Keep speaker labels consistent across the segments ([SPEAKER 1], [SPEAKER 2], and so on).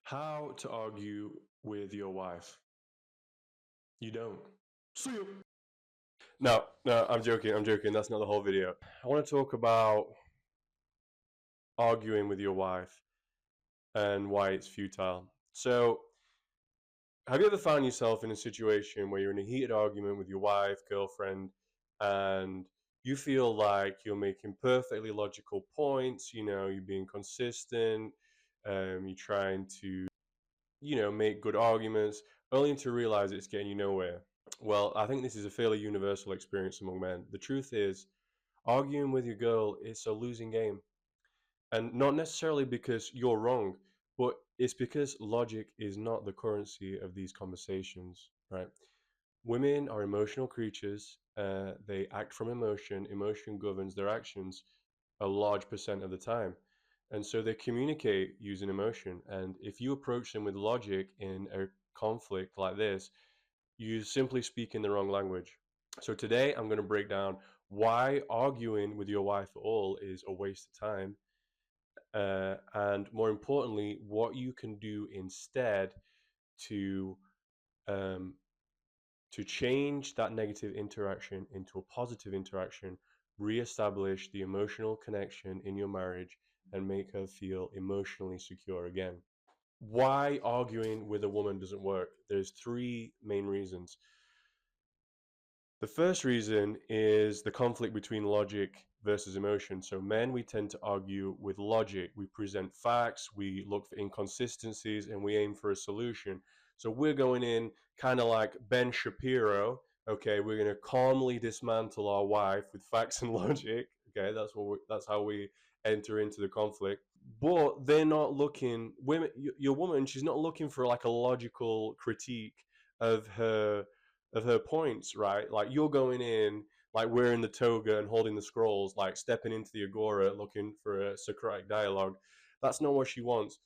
[SPEAKER 1] How to argue with your wife. You don't. See you. No, I'm joking. I'm joking. That's not the whole video. I want to talk about arguing with your wife and why it's futile. So, have you ever found yourself in a situation where you're in a heated argument with your wife, girlfriend, and you feel like you're making perfectly logical points, you're being consistent, you're trying to, make good arguments, only to realize it's getting you nowhere? Well, I think this is a fairly universal experience among men. The truth is, arguing with your girl is a losing game. And not necessarily because you're wrong, but it's because logic is not the currency of these conversations, right? Women are emotional creatures. They act from emotion. Emotion governs their actions a large percent of the time. And so they communicate using emotion. And if you approach them with logic in a conflict like this, you simply speak in the wrong language. So today I'm going to break down why arguing with your wife at all is a waste of time, and more importantly, what you can do instead to um, to change that negative interaction into a positive interaction, reestablish the emotional connection in your marriage, and make her feel emotionally secure again. Why arguing with a woman doesn't work? There's three main reasons. The first reason is the conflict between logic versus emotion. So, men, we tend to argue with logic. We present facts, we look for inconsistencies, and we aim for a solution. So, we're going in kind of like Ben Shapiro. Okay, we're going to calmly dismantle our wife with facts and logic. Okay, that's how we enter into the conflict. But they're not looking. Women, your woman, she's not looking for like a logical critique of her points, right? Like you're going in, like wearing the toga and holding the scrolls, like stepping into the agora looking for a Socratic dialogue. That's not what she wants.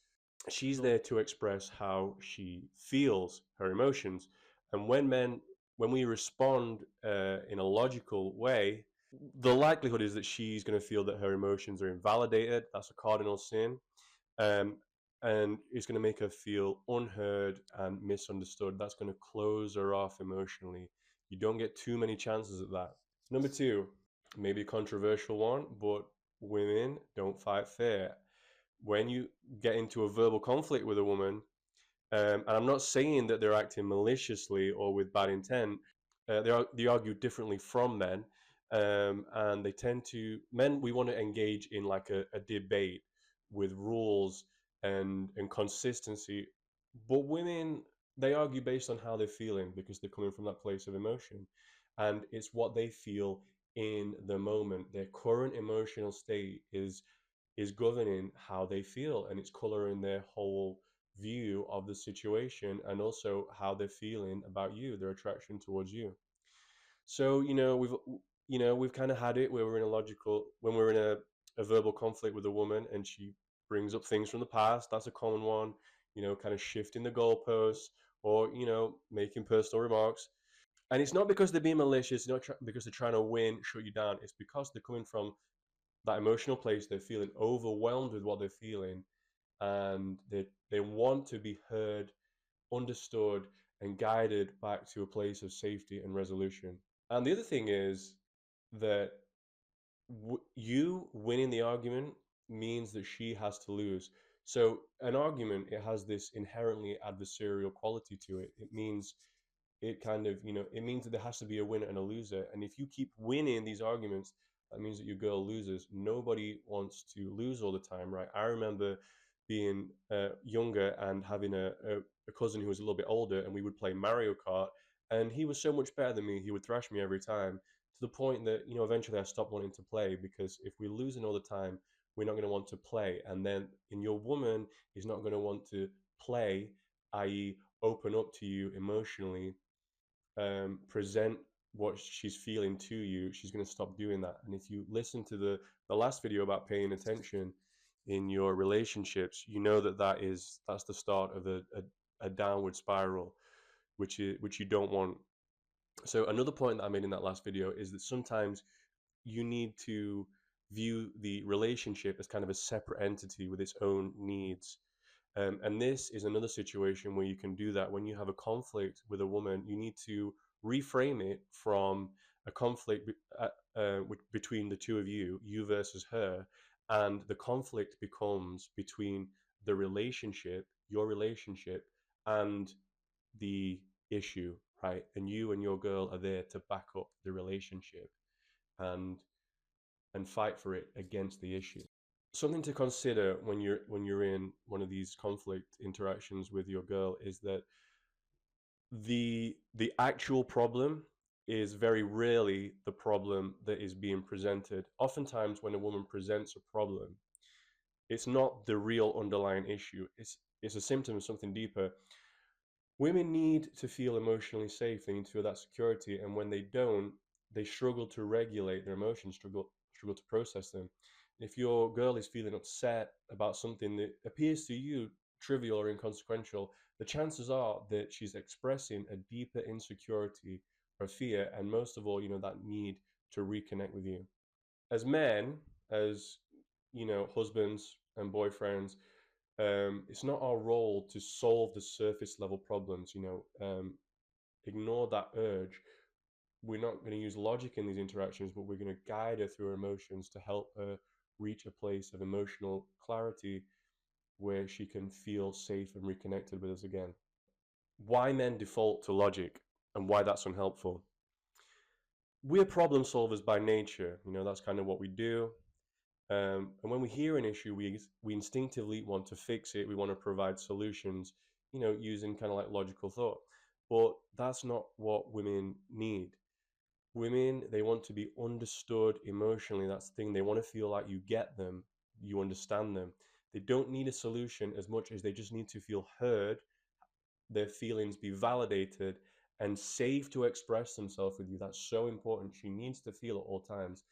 [SPEAKER 1] She's there to express how she feels, her emotions. And when we respond in a logical way, the likelihood is that she's going to feel that her emotions are invalidated. That's a cardinal sin. Um, and it's going to make her feel unheard and misunderstood. That's going to close her off emotionally. You don't get too many chances at that. Number two, maybe a controversial one, but women don't fight fair. When you get into a verbal conflict with a woman, and I'm not saying that they're acting maliciously or with bad intent. They argue differently from men, and they tend to men. We want to engage in like a debate with rules and consistency, but women, they argue based on how they're feeling because they're coming from that place of emotion, and it's what they feel in the moment. Their current emotional state is governing how they feel, and it's coloring their whole view of the situation and also how they're feeling about you, their attraction towards you. So we've kind of had it where we're in a logical when we're in a verbal conflict with a woman and she brings up things from the past. That's a common one. Kind of shifting the goalposts, or making personal remarks. And it's not because they're being malicious, not because they're trying to win, shut you down. It's because they're coming from that emotional place. They're feeling overwhelmed with what they're feeling, and they want to be heard, understood, and guided back to a place of safety and resolution. And the other thing is that you winning the argument means that she has to lose. So an argument, it has this inherently adversarial quality to it. It means it kind of, it means that there has to be a winner and a loser. And if you keep winning these arguments, that means that your girl loses. Nobody wants to lose all the time, right? I remember being younger and having a cousin who was a little bit older, and we would play Mario Kart. And he was so much better than me. He would thrash me every time, to the point that, eventually I stopped wanting to play, because if we're losing all the time, we're not going to want to play. And then in your woman is not going to want to play, i.e., open up to you emotionally, present what she's feeling to you. She's going to stop doing that. And if you listen to the last video about paying attention in your relationships, you know that that's the start of a downward spiral, which you don't want. So another point that I made in that last video is that sometimes you need to view the relationship as kind of a separate entity with its own needs. And this is another situation where you can do that. When you have a conflict with a woman, you need to reframe it from a conflict between the two of you versus her, and the conflict becomes between the relationship, your relationship, and the issue, right? And you and your girl are there to back up the relationship and fight for it against the issue. Something to consider when you're in one of these conflict interactions with your girl is that the actual problem is very rarely the problem that is being presented. Oftentimes when a woman presents a problem, it's not the real underlying issue. It's a symptom of something deeper. Women need to feel emotionally safe. They need to feel that security, and when they don't, they struggle to regulate their emotions, struggle to process them. If your girl is feeling upset about something that appears to you trivial or inconsequential, the chances are that she's expressing a deeper insecurity or fear, and most of all, that need to reconnect with you. As men, as husbands and boyfriends, it's not our role to solve the surface level problems. Ignore that urge. We're not going to use logic in these interactions, but we're going to guide her through her emotions to help her reach a place of emotional clarity where she can feel safe and reconnected with us again. Why men default to logic and why that's unhelpful. We're problem solvers by nature. That's kind of what we do. And when we hear an issue, we instinctively want to fix it. We want to provide solutions, using kind of like logical thought. But that's not what women need. Women, they want to be understood emotionally. That's the thing. They want to feel like you get them, you understand them. They don't need a solution as much as they just need to feel heard, their feelings be validated, and safe to express themselves with you. That's so important. She needs to feel at all times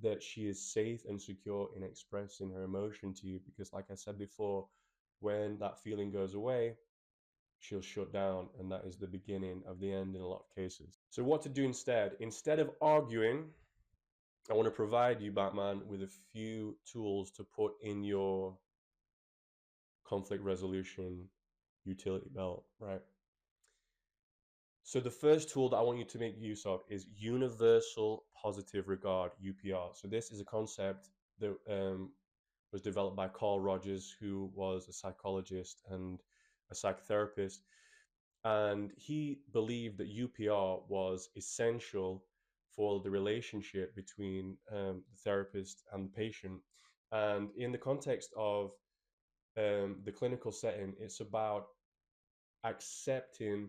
[SPEAKER 1] that she is safe and secure in expressing her emotion to you, because like I said before, when that feeling goes away, she'll shut down, and that is the beginning of the end in a lot of cases. So what to do instead of arguing, I want to provide you, Batman, with a few tools to put in your conflict resolution utility belt, right? So the first tool that I want you to make use of is universal positive regard, UPR. So this is a concept that was developed by Carl Rogers, who was a psychologist and a psychotherapist. And he believed that UPR was essential for the relationship between the therapist and the patient. And in the context of the clinical setting, it's about accepting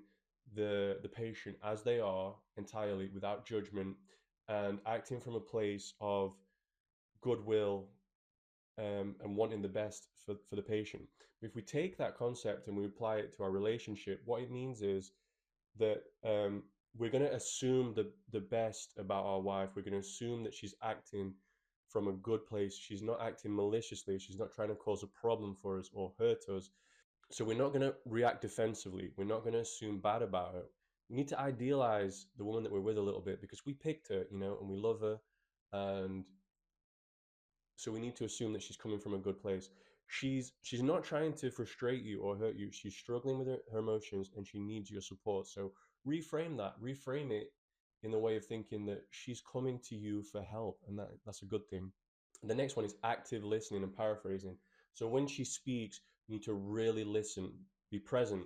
[SPEAKER 1] the patient as they are entirely without judgment, and acting from a place of goodwill, and wanting the best for the patient. If we take that concept and we apply it to our relationship, what it means is that we're going to assume the best about our wife. We're going to assume that she's acting from a good place. She's not acting maliciously. She's not trying to cause a problem for us or hurt us. So we're not going to react defensively. We're not going to assume bad about her. We need to idealize the woman that we're with a little bit, because we picked her, and we love her. And so we need to assume that she's coming from a good place. She's not trying to frustrate you or hurt you. She's struggling with her emotions, and she needs your support. So reframe it in the way of thinking that she's coming to you for help, and that's a good thing. The next one is active listening and paraphrasing. So when she speaks, you need to really listen, be present.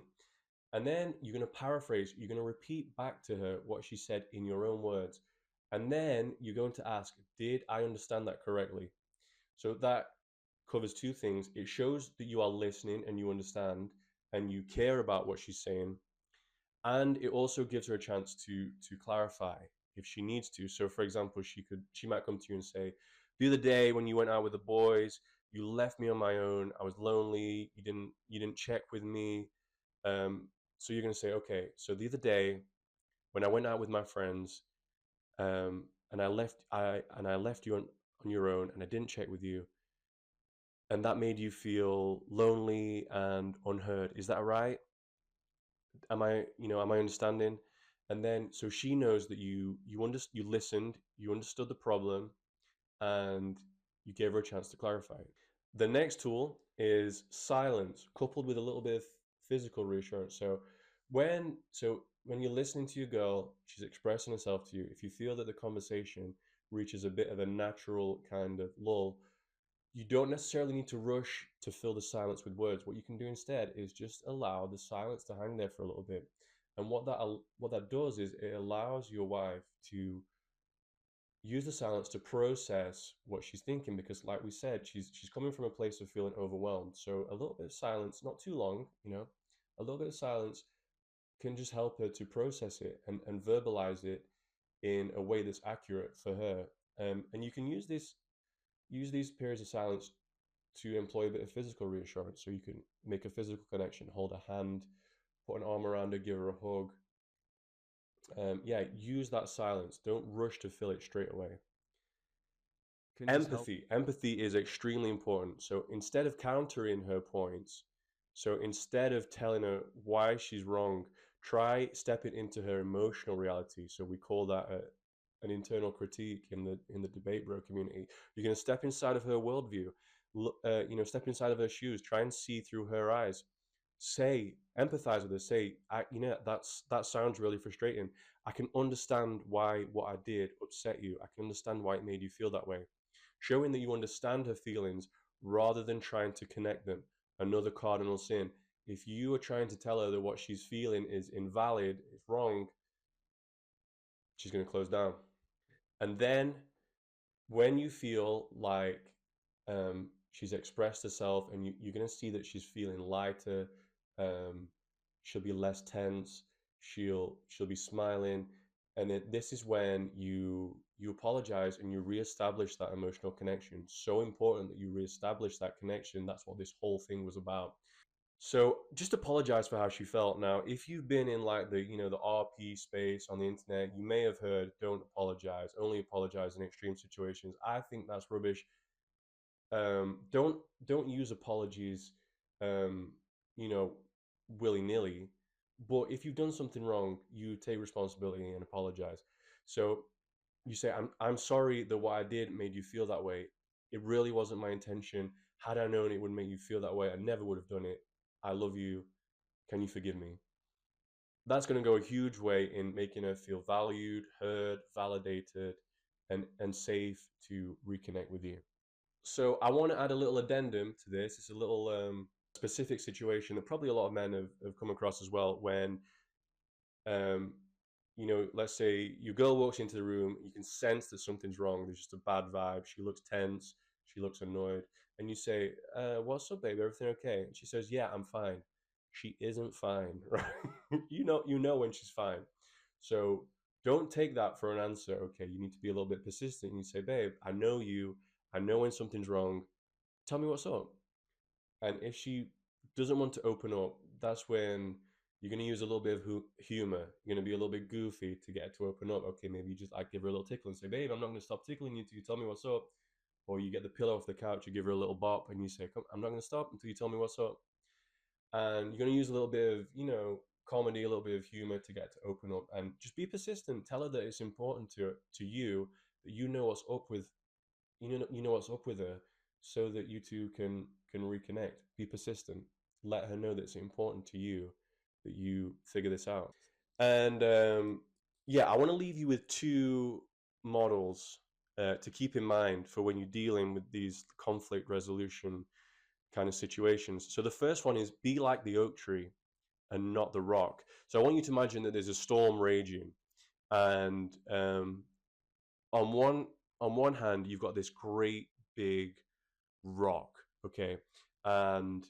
[SPEAKER 1] And then you're going to paraphrase, you're going to repeat back to her what she said in your own words. And then you're going to ask, did I understand that correctly? So that covers two things. It shows that you are listening and you understand and you care about what she's saying. And it also gives her a chance to clarify if she needs to. So for example, she might come to you and say, the other day when you went out with the boys, you left me on my own. I was lonely. You didn't check with me. So you're going to say, okay, so the other day when I went out with my friends, and I left you on your own, and I didn't check with you, and that made you feel lonely and unheard. Is that right? Am I understanding? And then so she knows that you listened, you understood the problem, and you gave her a chance to clarify. The next tool is silence coupled with a little bit of physical reassurance. So when you're listening to your girl, she's expressing herself to you. If you feel that the conversation reaches a bit of a natural kind of lull, you don't necessarily need to rush to fill the silence with words. What you can do instead is just allow the silence to hang there for a little bit. And what that does is it allows your wife to use the silence to process what she's thinking, because like we said, she's coming from a place of feeling overwhelmed. So a little bit of silence, not too long, a little bit of silence can just help her to process it and verbalize it in a way that's accurate for her. And you can use these periods of silence to employ a bit of physical reassurance. So you can make a physical connection, hold a hand, put an arm around her, give her a hug. Yeah, use that silence. Don't rush to fill it straight away.
[SPEAKER 2] Can just help.
[SPEAKER 1] Empathy is extremely important. So instead of countering her points, so instead of telling her why she's wrong, try stepping into her emotional reality. So we call that an internal critique in the debate bro community. You're going to step inside of her worldview, step inside of her shoes, try and see through her eyes. Say, empathize with her. Say, that sounds really frustrating. I can understand why what I did upset you. I can understand why it made you feel that way. Showing that you understand her feelings rather than trying to connect them. Another cardinal sin. If you are trying to tell her that what she's feeling is invalid, it's wrong, she's going to close down. And then when you feel like she's expressed herself and you're going to see that she's feeling lighter, um, she'll be less tense, she'll be smiling, and this is when you apologize and you reestablish that emotional connection. So important that you reestablish that connection. That's what this whole thing was about. So just apologize for how she felt. Now, if you've been in like the RP space on the internet, you may have heard don't apologize, only apologize in extreme situations. I think that's rubbish. Don't use apologies, um, you know, willy nilly. But if you've done something wrong, you take responsibility and apologize. So you say, I'm sorry that what I did made you feel that way. It really wasn't my intention. Had I known it would make you feel that way, I never would have done it. I love you. Can you forgive me? That's going to go a huge way in making her feel valued, heard, validated, and safe to reconnect with you. So I want to add a little addendum to this. It's a little specific situation that probably a lot of men have come across as well. When um, let's say your girl walks into the room, you can sense that something's wrong. There's just a bad vibe. She looks tense. She looks annoyed, and you say, "What's up, babe? Everything okay?" And she says, "Yeah, I'm fine." She isn't fine, right? You know when she's fine. So don't take that for an answer. Okay, you need to be a little bit persistent. You say, "Babe, I know you. I know when something's wrong. Tell me what's up." And if she doesn't want to open up, that's when you're going to use a little bit of humor. You're going to be a little bit goofy to get her to open up. Okay, maybe you just like give her a little tickle and say, "Babe, I'm not going to stop tickling you until you tell me what's up." Or you get the pillow off the couch, you give her a little bop, and you say, "Come, I'm not going to stop until you tell me what's up." And you're going to use a little bit of, comedy, a little bit of humor to get to open up, and just be persistent. Tell her that it's important to you that what's up with you know what's up with her, so that you two can reconnect. Be persistent. Let her know that it's important to you that you figure this out. And yeah, I want to leave you with two models to keep in mind for when you're dealing with these conflict resolution kind of situations. So the first one is be like the oak tree and not the rock. So I want you to imagine that there's a storm raging, and on one on one hand you've got this great big rock, okay, and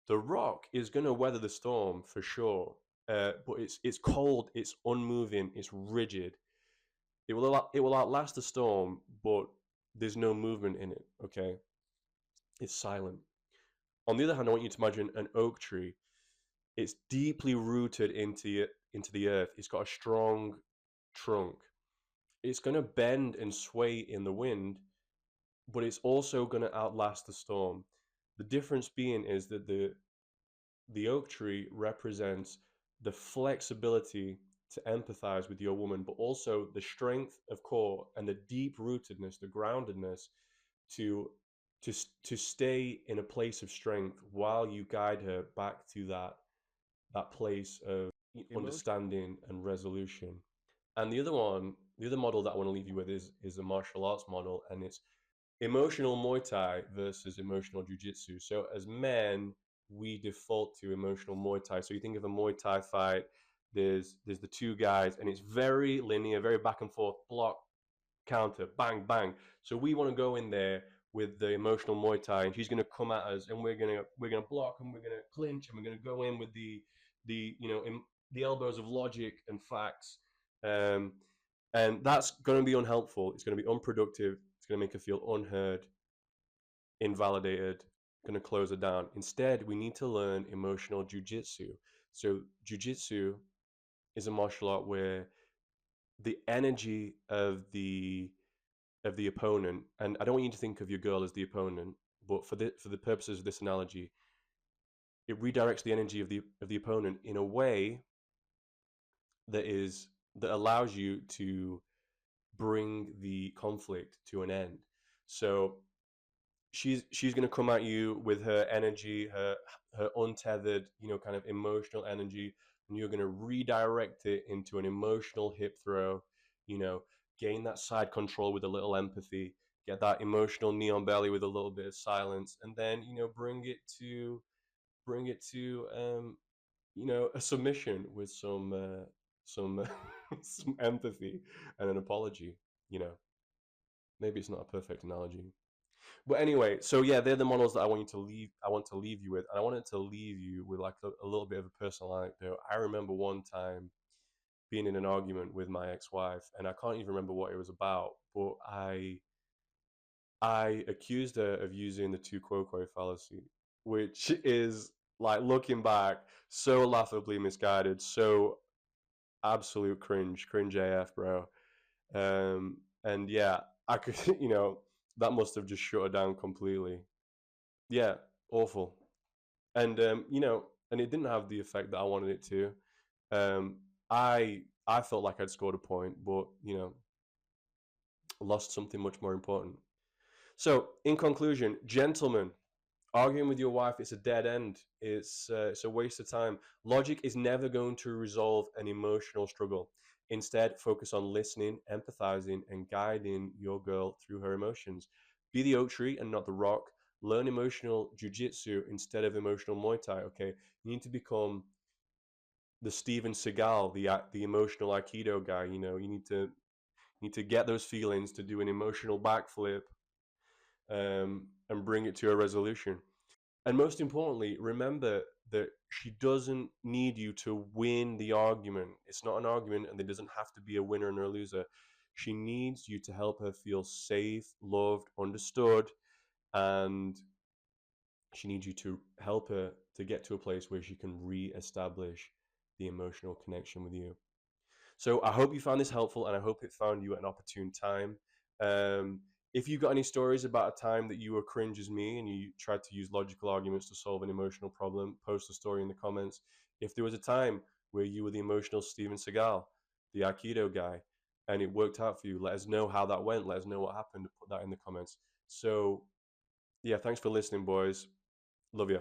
[SPEAKER 1] the rock is going to weather the storm for sure, but it's cold, it's unmoving, it's rigid. It will outlast the storm, but there's no movement in it, okay. It's silent. On the other hand, I want you to imagine an oak tree. It's deeply rooted into the earth. It's got a strong trunk. It's going to bend and sway in the wind, but it's also going to outlast the storm. The difference being is that the oak tree represents the flexibility to empathize with your woman, but also the strength of core and the deep rootedness, the groundedness to to stay in a place of strength while you guide her back to that place of
[SPEAKER 2] Emotion.
[SPEAKER 1] understanding and resolution. And the other model that I want to leave you with is a martial arts model, and it's emotional Muay Thai versus emotional Jiu-Jitsu. So as men, we default to emotional Muay Thai. So you think of a Muay Thai fight, there's the two guys, and it's very linear, very back and forth, block, counter, bang, bang. So we want to go in there with the emotional Muay Thai, and she's going to come at us, and we're gonna block, and we're gonna clinch, and we're gonna go in with the the elbows of logic and facts, um, and that's going to be unhelpful. It's going to be unproductive. It's going to make her feel unheard, invalidated. Going to close her down. Instead, we need to learn emotional jujitsu. So jujitsu is a martial art where the energy of the opponent, and I don't want you to think of your girl as the opponent, but for the purposes of this analogy, it redirects the energy of the opponent in a way that allows you to bring the conflict to an end. So she's going to come at you with her energy, her untethered, kind of emotional energy, and you're going to redirect it into an emotional hip throw, you know, gain that side control with a little empathy, get that emotional knee on belly with a little bit of silence, and then, bring it to a submission with some some empathy and an apology, you know. Maybe it's not a perfect analogy. But anyway, so yeah, they're the models that I want you to leave. I want to leave you with, and I wanted to leave you with like a little bit of a personal anecdote. I remember one time being in an argument with my ex-wife, and I can't even remember what it was about, but I accused her of using the tu quoque fallacy, which is like looking back, so laughably misguided, so absolute cringe AF, bro. And yeah, I could, that must have just shut her down completely. Yeah, awful. And and it didn't have the effect that I wanted it to. Um, I felt like I'd scored a point, but lost something much more important. So, in conclusion, gentlemen, arguing with your wife is a dead end. It's a waste of time. Logic is never going to resolve an emotional struggle. Instead, focus on listening, empathizing, and guiding your girl through her emotions. Be the oak tree and not the rock. Learn emotional jujitsu instead of emotional Muay Thai. Okay, you need to become the Steven Seagal, the emotional Aikido guy. You need to get those feelings to do an emotional backflip, and bring it to a resolution. And most importantly, remember that she doesn't need you to win the argument. It's not an argument, and there doesn't have to be a winner and a loser. She needs you to help her feel safe, loved, understood, and she needs you to help her to get to a place where she can re-establish the emotional connection with you. So I hope you found this helpful, and I hope it found you at an opportune time. Um, if you got any stories about a time that you were cringe as me and you tried to use logical arguments to solve an emotional problem, post a story in the comments. If there was a time where you were the emotional Steven Seagal, the Aikido guy, and it worked out for you, let us know how that went. Let us know what happened. Put that in the comments. So, yeah, thanks for listening, boys. Love you.